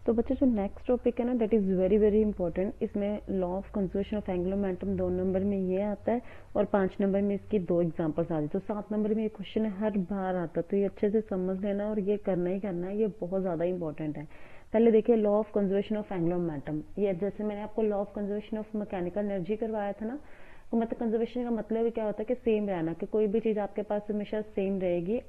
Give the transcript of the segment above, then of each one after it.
तो बच्चे जो नेक्स्ट टॉपिक है ना that is very very important. इसमें law of conservation of angular momentum 2 number में ये आता है और 5 नंबर में इसकी 2 एग्जांपल्स आती है। तो 7 नंबर में ये क्वेश्चन हर बार आता है, तो ये अच्छे से समझ लेना और ये करना ही करना है, ये बहुत ज़्यादा इंपॉर्टेंट है। पहले देखिए law of conservation of angular momentum. ये जैसे मैंने आपको law of conservation of mechanical energy करवाया था ना, तो मतलब कंजर्वेशन का मतलब क्या होता है कि सेम रहना, कि कोई भी चीज़ आपके पास हमेशा सेम रहेगी।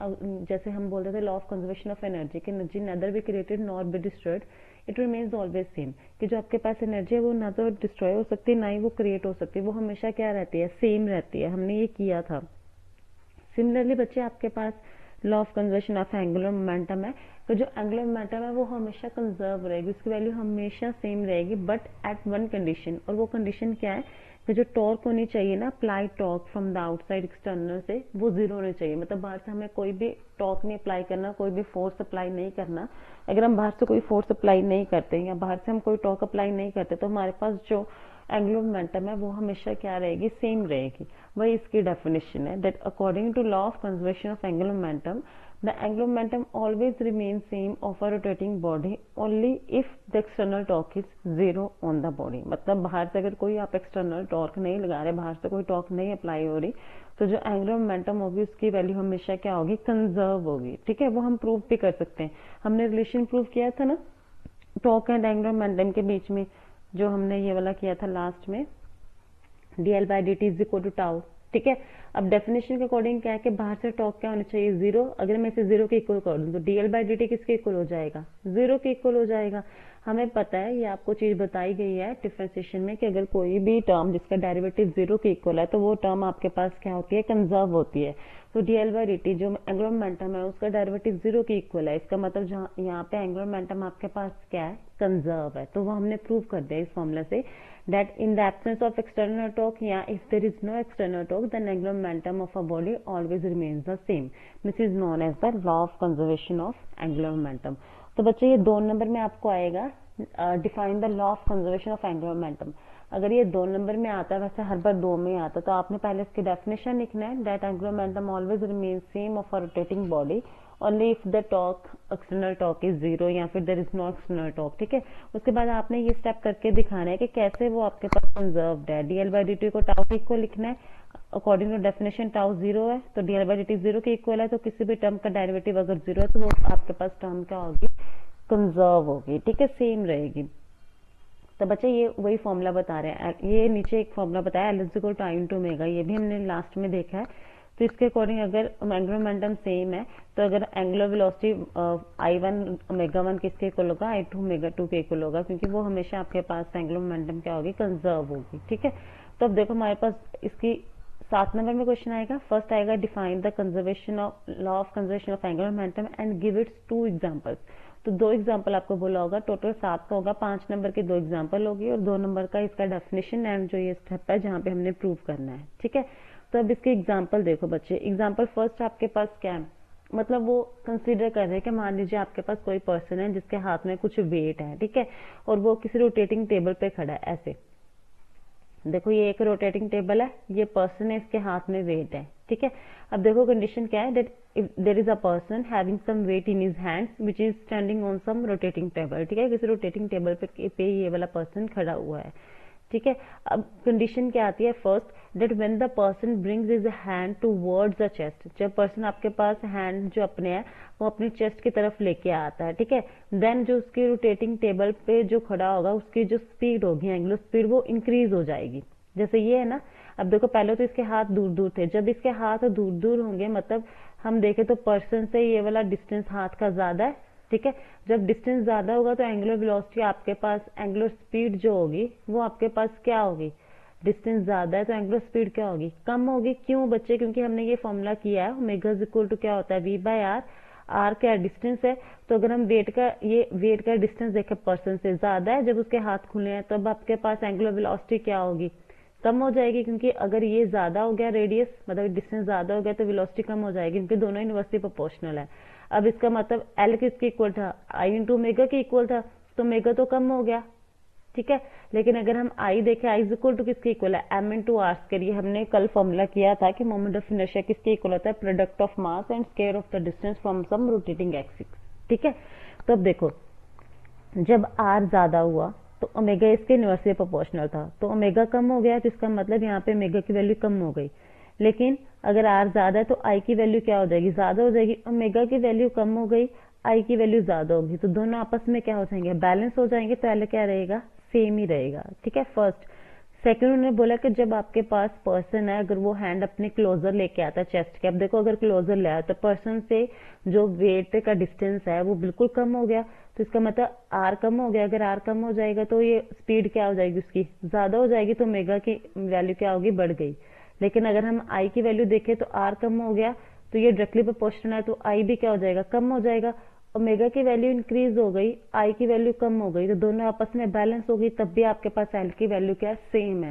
जैसे हम बोलते थे law of conservation of energy, कि energy neither be created nor be destroyed, it remains always same. कि जो आपके पास एनर्जी है वो ना तो डिस्ट्रॉय हो सकती है ना ही वो क्रिएट हो सकती है, वो हमेशा क्या रहती है, सेम रहती है। हमने ये किया था। सिमिलरली बच्चे आपके पास law of conservation of angular momentum है, तो जो एंगुलर मोमेंटम है वो हमेशा कंजर्व रहेगी, उसकी वैल्यू हमेशा सेम रहेगी, बट एट वन कंडीशन। और वो कंडीशन क्या है कि जो टॉर्क होनी चाहिए ना, apply torque from the outside external से, वो जीरो होनी चाहिए। मतलब बाहर से हमें कोई भी टॉर्क नहीं अप्लाई करना, कोई भी फोर्स अप्लाई नहीं करना। अगर हम बाहर से कोई फोर्स अप्लाई नहीं करते या बाहर से हम कोई टॉर्क अप्लाई नहीं करते, तो हमारे पास जो एंगुलर मोमेंटम है वो हमेशा क्या रहेगी, सेम रहेगी। वही इसकी डेफिनेशन है that according to law of conservation of angular momentum the angular momentum always remains same of a rotating body only if the external torque is zero on the body। मतलब बाहर से अगर कोई आप एक्सटर्नल टॉर्क नहीं लगा रहे, बाहर से कोई टॉर्क नहीं अप्लाई हो रही, तो जो एंगुलर मोमेंटम होगी उसकी वैल्यू हमेशा क्या होगी, कंजर्व होगी। ठीक है, वो हम प्रूव भी कर सकते हैं। हमने रिलेशन प्रूव किया था ना टॉर्क एंड एंगुलर मोमेंटम के बीच में, जो हमने ये वाला किया था लास्ट में, dl by dt is equal to tau. ठीक है, अब डेफिनेशन के अकॉर्डिंग क्या है कि बाहर से टॉर्क क्या होना चाहिए, जीरो। अगर मैं इसे जीरो के इक्वल कर दूं तो dl by dt किसके इक्वल हो जाएगा, जीरो के इक्वल हो जाएगा। हमें पता है, ये आपको चीज बताई गई है डिफरेंशिएशन में, कि अगर कोई भी टर्म जिसका डेरिवेटिव जीरो के इक्वल है तो वो टर्म आपके पास क्या होती है, कंजर्व होती है। तो dl by dt जो एंगुलर मोमेंटम है उसका डेरिवेटिव जीरो के इक्वल है, इसका मतलब जहाँ यहाँ पे एंगुलर मोमेंटम आपके पास क्या है, कंजर्व है। तो वो हमने प्रूव कर दिया इस फॉर्मूला से, that in the absence of external torque, yeah, if there is no external torque, then angular momentum of a body always remains the same. This is known as the law of conservation of angular momentum. तो बच्चे ये 2 number में आपको आएगा define the law of conservation of angular momentum. अगर ये 2 number में आता है, वैसे हर बार 2 में आता है, तो आपने पहले इसकी डेफिनेशन लिखना है that angular momentum always remain same of a rotating body only if the torque external torque is zero या फिर there is no external torque. ठीक है, उसके बाद आपने ये स्टेप करके दिखाना है कि कैसे वो आपके पास कंजर्व्ड है। डीएल बाई डी टी को टाउ को लिखना है according to definition, tau zero है तो DL by D T zero के इक्वल है, तो किसी भी टर्म का डेरिवेटिव अगर जीरो है तो वो आपके पास टर्म क्या होगी, कंजर्व होगी। ठीक है, सेम रहेगी। तो बच्चे ये वही फॉर्मूला बता रहे हैं, ये नीचे एक फॉर्मूला बताया L is equal to I into omega, ये भी हमने लास्ट में देखा है। तो इसके अकॉर्डिंग अगर एंगुलर मोमेंटम सेम है, तो अगर angular velocity I one omega one किसके इक्वल होगा, आई टू ओमेगा टू के इक्वल होगा, क्योंकि वो हमेशा आपके पास एंगुलर मोमेंटम क्या होगी, कंजर्व होगी। ठीक है, तो अब देखो हमारे पास इसकी 7 नंबर में क्वेश्चन आएगा। फर्स्ट आएगा define the conservation of law of conservation of angular momentum and give its 2 examples. तो 2 एग्जांपल आपको बोला होगा, टोटल 7 का होगा, 5 नंबर की 2 एग्जांपल होगी और 2 नंबर का इसका डेफिनेशन एंड जो ये स्टेप है जहाँ पे हमने प्रूव करना है। ठीक है, तो अब इसके एग्जाम्पल देखो बच्चे। एग्जाम्पल फर्स्ट आपके पास क्या है, मतलब वो कंसीडर कर रहे हैं कि मान लीजिए आपके पास कोई पर्सन है जिसके हाथ में कुछ वेट है, ठीक है, और वो किसी रोटेटिंग टेबल पे खड़ा है। ऐसे देखो ये एक रोटेटिंग टेबल है, ये पर्सन है, इसके हाथ में वेट है। ठीक है, अब देखो कंडीशन क्या है, that if there is a person having some weight in his hands which is standing on some rotating table. ठीक है, किसी रोटेटिंग टेबल पे ये वाला पर्सन खड़ा हुआ है। ठीक है, अब कंडीशन क्या आती है, first that when the person brings his hand towards the chest, जब पर्सन आपके पास हैंड जो अपने है वो अपनी चेस्ट की तरफ लेके आता है। ठीक है, देन जो उसकी रोटेटिंग टेबल पे जो खड़ा होगा उसकी जो स्पीड होगी, एंगुलर स्पीड, वो इंक्रीज हो जाएगी। जैसे ये है ना, अब देखो पहले तो इसके हाथ दूर दूर थे, जब इसके हाथ दूर दूर होंगे, मतलब हम देखें तो पर्सन से ये वाला डिस्टेंस हाथ का ज्यादा है। ठीक है, जब डिस्टेंस ज्यादा होगा तो एंगुलर वेलोसिटी आपके पास, एंगुलर स्पीड जो होगी वो आपके पास क्या होगी, डिस्टेंस ज्यादा है तो एंगुलर स्पीड क्या होगी, कम होगी। क्यों बच्चे, क्योंकि हमने ये फॉर्मूला किया है ओमेगा इज इक्वल टू क्या होता है, वी बाय आर। आर क्या डिस्टेंस है, तो अगर हम वेट का डिस्टेंस देखें पर्सन से ज्यादा है, जब उसके हाथ खुले हैं तब आपके पास एंगुलर वेलोसिटी क्या होगी, कम हो जाएगी। क्योंकि अगर ये ज्यादा हो गया रेडियस, मतलब डिस्टेंस ज्यादा हो गया, तो वेलोसिटी कम हो जाएगी, क्योंकि दोनों इनवर्सली प्रोपोर्शनल है। अब इसका मतलब एल किसके इक्वल था, आई इंटू ओमेगा के इक्वल था, तो ओमेगा तो कम हो गया। ठीक है, लेकिन अगर हम आई देखें, आई इज इक्वल टू किसके इक्वल है, M into R square. ये हमने कल फॉर्मूला किया था कि मोमेंट ऑफ इनर्शिया किसके इक्वल होता है, product of mass and square of the distance from some rotating axis. ठीक है, तो अब देखो जब आर ज्यादा हुआ तो ओमेगा इसके इनवर्सली प्रोपोर्शनल था, तो ओमेगा कम हो गया, तो इसका मतलब यहाँ पे ओमेगा की वैल्यू कम हो गई। लेकिन अगर आर ज्यादा है तो आई की वैल्यू क्या हो जाएगी, ज्यादा हो जाएगी। ओमेगा की वैल्यू कम हो गई, आई की वैल्यू ज्यादा होगी, तो दोनों आपस में क्या हो जाएंगे, बैलेंस हो जाएंगे। तो पहले क्या रहेगा, सेम ही रहेगा, ठीक है। फर्स्ट सेकंड उन्होंने बोला कि जब आपके पास पर्सन है, अगर वो हैंड अपने क्लोजर लेके आता है चेस्ट के, अब देखो अगर क्लोजर ले आया तो पर्सन से जो वेट का डिस्टेंस है वो बिल्कुल कम हो गया, तो इसका मतलब आर कम हो गया। अगर आर कम हो जाएगा तो ये स्पीड क्या हो जाएगी, उसकी ज्यादा हो जाएगी, तो ओमेगा की वैल्यू क्या होगी, बढ़ गई। लेकिन अगर हम आई की वैल्यू देखें तो आर कम हो गया, तो ये डायरेक्टली प्रोपोर्शनल है, तो आई भी क्या हो जाएगा, कम हो जाएगा। ओमेगा की वैल्यू इंक्रीज हो गई, आई की वैल्यू कम हो गई, तो दोनों आपस में बैलेंस हो गई, तब भी आपके पास एल की वैल्यू क्या सेम है।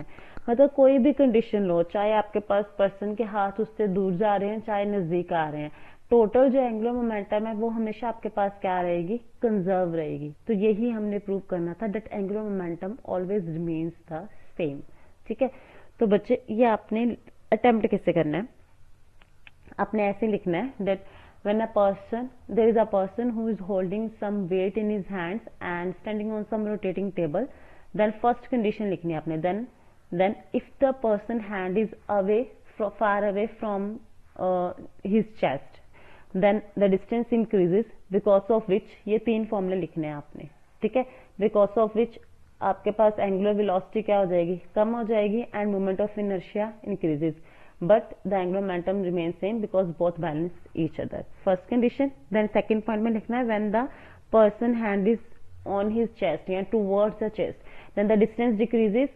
मतलब कोई भी कंडीशन लो, चाहे आपके पास पर्सन के हाथ उससे दूर जा रहे हैं, चाहे नजदीक आ रहे हैं, टोटल जो एंगुलर मोमेंटम है वो हमेशा आपके पास क्या रहेगी, कंजर्व रहेगी। तो यही हमने प्रूव करना था, that angular momentum always remains the same, ठीक है। तो बच्चे ये आपने अटेम्प्ट कैसे करना है, आपने ऐसे लिखना है that when a person there is a person who is holding some weight in his hands and standing on some rotating table, then first condition लिखनी है आपने, then if the person hand is away far away from his chest, then the distance increases, because of which ये तीन फॉर्मूले लिखने हैं आपने, ठीक है। because of which आपके पास एंगुलर वेलोसिटी क्या हो जाएगी, कम हो जाएगी, end moment of inertia increases, but the angular momentum remains same because both balance each other. First condition. Then second point में लिखना है when the person hand is on his chest या towards the chest, then the distance decreases,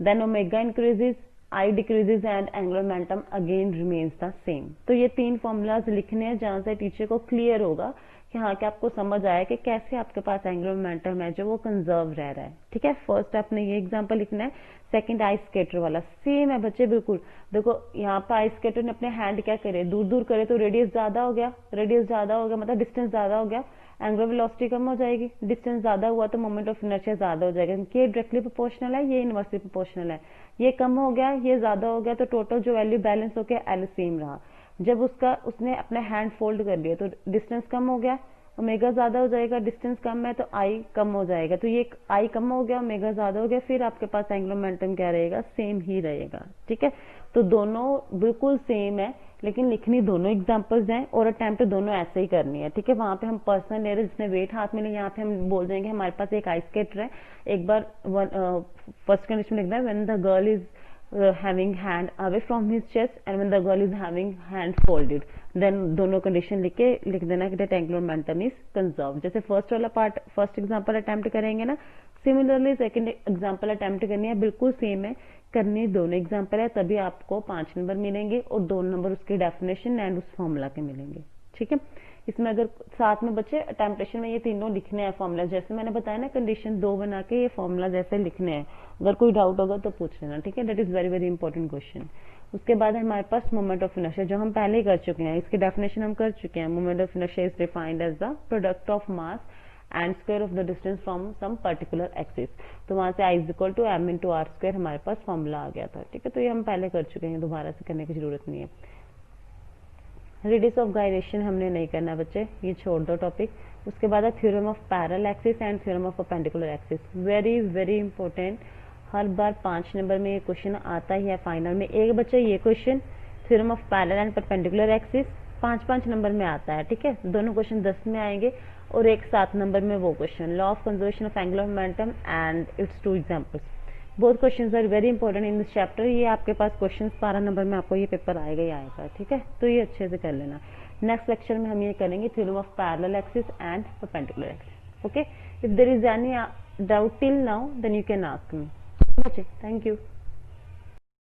then omega increases, I decreases and angular momentum again remains the same. तो ये तीन formulas लिखने हैं जहां से टीचर को क्लियर होगा कि हाँ कि आपको समझ आया कि कैसे आपके पास एंगुलर मोमेंटम है जो वो कंजर्व रह रहा है, ठीक है। फर्स्ट आपने ये एग्जांपल लिखना है। सेकंड आइस स्केटर वाला सेम है बच्चे, बिल्कुल। देखो यहाँ पर आइस स्केटर ने अपने हैंड क्या करे, दूर दूर करे तो रेडियस ज्यादा हो गया, रेडियस ज्यादा हो गया मतलब डिस्टेंस ज्यादा हो गया, एंगुलर वेलोसिटी कम हो जाएगी, डिस्टेंस ज्यादा हुआ तो मोमेंट ऑफ इनर्शिया ज्यादा हो जाएगा, क्योंकि ये डायरेक्टली प्रोपोर्शनल है, ये इनवर्सली प्रोपोर्शनल है। ये कम हो गया, ये ज्यादा हो गया, तो टोटल जो वैल्यू बैलेंस हो गया एल सेम रहा। जब उसने अपने हैंड फोल्ड कर लिया तो डिस्टेंस कम हो गया, ओमेगा ज्यादा हो जाएगा, डिस्टेंस कम है तो आई कम हो जाएगा, तो ये आई कम हो गया, ओमेगा ज्यादा हो गया, फिर आपके पास एंगुलर मोमेंटम क्या रहेगा, सेम ही रहेगा, ठीक है। तो दोनों बिल्कुल सेम है, लेकिन लिखनी दोनों एग्जांपल्स हैं और अटेम्प्ट दोनों ऐसे ही करनी है, ठीक है। वहां पे हम पर्सन ले रहे हैं जिसने वेट हाथ में लिया, यहाँ पे हम बोल देंगे हमारे पास एक आइस स्केटर है। एक बार फर्स्ट कंडीशन लिखना है when the girl is having hand away from his chest and when the girl is having hand folded, then दोनों कंडीशन लिख देना कि that angular momentum is conserved। जैसे फर्स्ट वाला पार्ट फर्स्ट एग्जांपल अटेम्प्ट करेंगे ना, सिमिलरली सेकंड एग्जांपल अटेम्प्ट करनी है, बिल्कुल सेम है, करनी दोनों एग्जांपल है, तभी आपको 5 नंबर मिलेंगे और 2 नंबर उसके डेफिनेशन एंड उस फॉर्मूला के मिलेंगे, ठीक है। इसमें अगर साथ में बच्चे अटेम्पटेशन में ये तीनों लिखने हैं फॉर्मूला, जैसे मैंने बताया ना कंडीशन 2 बना के ये फॉर्मूला जैसे लिखने हैं। अगर कोई डाउट होगा तो पूछ लेना, ठीक है। That is very very important question. उसके बाद हमारे पास मोमेंट ऑफ इनर्शिया जो हम पहले ही कर चुके हैं, इसकी डेफिनेशन हम कर चुके हैं। Moment of inertia is defined as the product of mass and square of the distance from some particular axis. तो वहां से I is equal to M into R square हमारे पास फॉर्मूला आ गया था, ठीक है। तो ये हम पहले कर चुके हैं, दोबारा से करने की जरूरत नहीं है। रेडियस ऑफ गायरेशन हमने नहीं करना बच्चे, ये छोड़ दो टॉपिक। उसके बाद है theorem of parallel axis and theorem of perpendicular axis, very very important. Her bar 5 number में ये क्वेश्चन आता ही है फाइनल में। एक बच्चे ये question theorem of parallel and perpendicular axis 5-5 number में आता है, ठीक है। दोनों क्वेश्चन 10 में आएंगे और एक 7 नंबर में वो question, law of conservation of angular momentum and its 2 examples. Both questions are very important in this chapter. ये आपके पास क्वेश्चंस 12 नंबर में आपको ये पेपर आएगा ही आएगा, ठीक है। तो ये अच्छे से कर लेना। नेक्स्ट लेक्चर में हम ये करेंगे theorem of parallel axis and perpendicular axis, okay. If there is any doubt till now then you can ask me. Thank you.